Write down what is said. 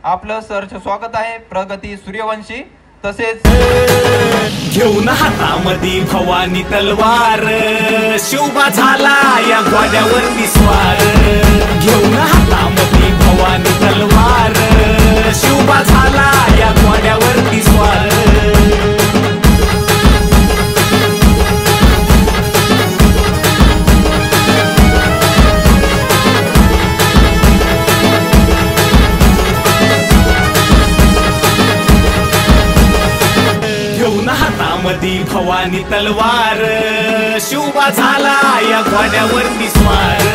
आपलं सरचं स्वागत आहे प्रगती सूर्यवंशी। तसेच घेऊन हातामध्ये भवानी तलवार, शिवबा झाला या घोड्यावरती स्वार। घेऊन हातामध्ये भवानी तलवार, शिवबा झाला या घोड्यावरती स्वार। घेऊन हातामध्ये भवानी तलवार, शिवबा झाला या घोड्यावरती स्वार।